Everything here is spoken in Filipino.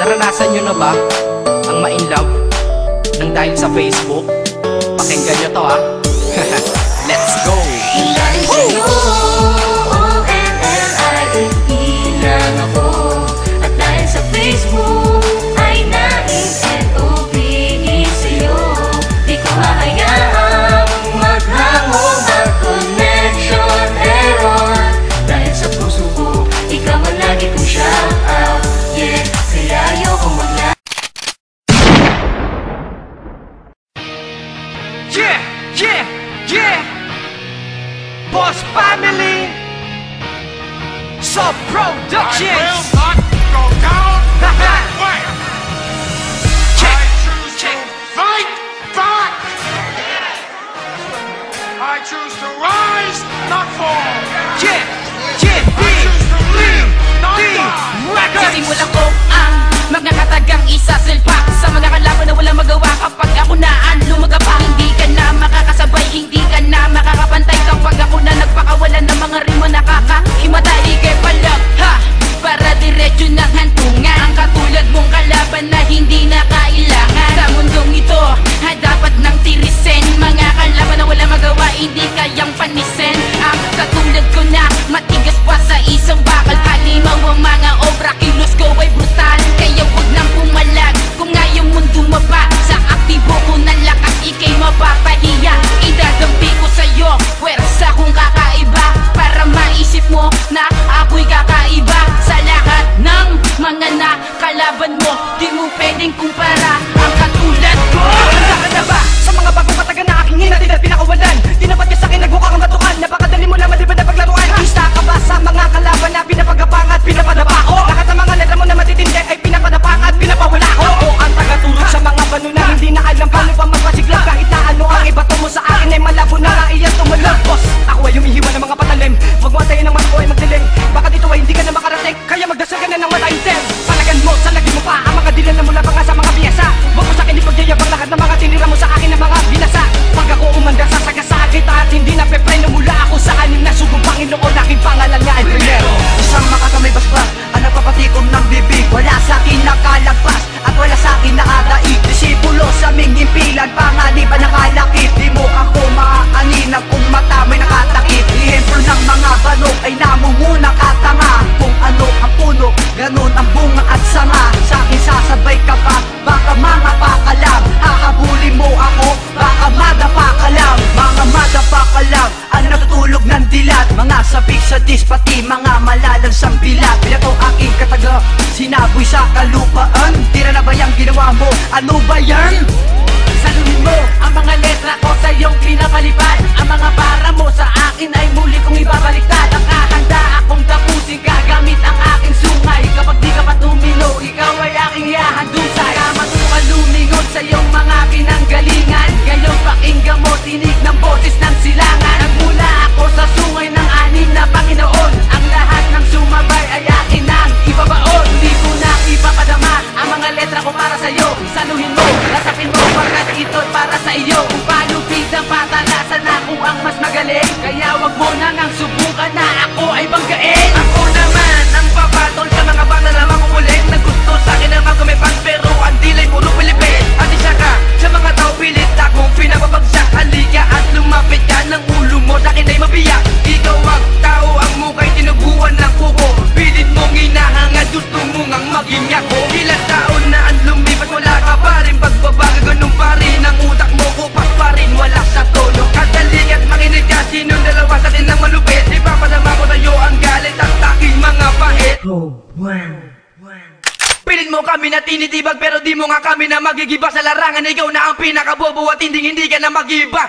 Naranasan nyo na ba ang ma-inlove nang dahil sa Facebook? Pakinggan nyo to ha. Let's go! Dahil sa'yo, O-N-L-I-F-E lang ako. At dahil sa Facebook ay na-N-O-B-E sa'yo. Di ko hahayaang maghango ang connection error. Dahil sa puso ko, ikaw ang lagi kong shout out. Yeah, kaya ayokong magla. Yeah! Yeah! Yeah! Boss Family! Sub Productions! I will not go down that way. Check! I choose to Check! fight back. I choose to rise, not fall. Yeah! Yeah! I choose to live, not D! die. Records! Sisimulan ko ang magkakatagang isasilpak sa mga kalaban na walang magawa kapag ako naan lumagapa. Hindi ka na makakasabay, hindi ka na makakapantay kapag ako na nagpakawalan ng mga rimo nakakahimatay. Ikay palag ha, para diretso ng hantungan ang katulad mong kalaban na hindi na kailangan sa mundong ito. Ha, dapat nang tirisin mga kalaban na walang magawa, hindi kayang panisen. Ang katulad ko na matigas pa sa isang bakal. Halimaw ang mga obra, kilos ko ay brutal. Kaya huwag nang pumalag kung nga yung mundo maba. Sa aktibo ko ng lakas, ikay mapapahiya. Idadampi ko sa'yo, pwersa kong kakaiba. Para maisip mo na ako'y kakaiba. Sa lahat ng mga nakalaban mo, di mo pwedeng kumpara ang katulad ko. Handa ka na ba sa mga bagong kataga na aking hinatid at pinakawalan? Tinapat ka sa'kin, nagmukha kang batukan. Napakadali mo naman, di ba na paglaruan? Handa ka ba sa mga kalaban na pinapagapang at pinapadapa ko? Lahat ng mga letra mo na matitindi ay pinapadapang at pinapawala ko. Ako ang tagatulog sa mga bano na hindi na alam paano pa magpasiglang. Kahit na ano ang ibato mo sa akin ay malabo na nga iyan tumalab. Boss, ako ay humihiwa ng mga patalim. Huwag mo antayin ang mata ko ay magdilim. Baka dito ay hindi ka na makarating, kaya magdasal ka na ng mataintem. Palagan mo sa lagi mo pa ang mga dilan na mula pa nga sa mga biyasa. Huwag mo sa'kin ipagyayabang lahat ng mga tinira mo sa akin ng mga binasa. Pag ako umandar sa sagasakit at hindi na pepreno mula ako sa anim na sugong Panginoon, aking pangalan nga ay primero. Isang makakamay basbas ang nagpapatikom ng bibig. Wala sa'kin nakalagpas at wala sa'kin nakadaig. Disipulo sa aming impilan, panganib ang nakalakip. Di mo ako maaaninag kung mata may nakatakip. Ihemplo ng mga banok ay namumuna katanga. Kung ano ang puno, ganun ang bunga at sanga. Sa'kin sasabay ka pa, baka mga pakalam. Hahabulin mo ako, baka madapa ka lang. Mga madapa ka lang, ang natutulog ng dilat. Mga sabik sa dispati, mga malalang sambilat. Pinato aking kataga, sinaboy sa kalupaan. Tira na ba yung ginawa mo? Ano ba yan? Saluhin mo ang mga letra ko sa iyong pinapalipad. Ang mga para mo sa akin ay muli kong ibabaliktad. Nakahanda akong tapusin kagamit ang aking sungay. Kapag di ka pa tumino, ikaw ay aking ihahandusay. Tama ka lumingon sa iyong mga pinanggalingan. Ngayon pakinggan mo tinig ng boses ng silangan. Nagmula ako sa sungay ng anim na Panginoon. Ang lahat ng sumabay ay akin ang ibabaon. Di ko na ipapadama ang mga letra ko para sa'yo. Saluhin mo, lasapin mo pagkat ito'y para sa iyo. Kung palupit ang patalasan ako ang mas magaling. Kaya wag mo na ngang subukan na ako ay banggain. Ako naman ang papatol sa mga banda na makukulit. Naggusto sa'kin ang mga kumipag pero ang dilay puro Pilipin. At isa ka sa mga tao pilit akong pinapabagsak. Halika at lumapit ka ng ulo mo sa'kin ay mabiyak. Ikaw ang tao ang mukha'y tinubuan ng kuko. Pilit mong hinahangad, gusto mo ngang maging ako. Ilang taon na ang lumipas, wala ka pa rin pagbabago. Ganun pa rin ang utak mo, kupas pa rin, wala sa tono. Kadaling at makinig ka, sinong dalawa sa atin ng malupit. Ipapadama ko sa'yo ang galit at aking mga pait. Pilit mo kami na tinitibag pero di mo nga kami na magigiba sa larangan. Ikaw na ang pinakabobo at hindi ka na magiba.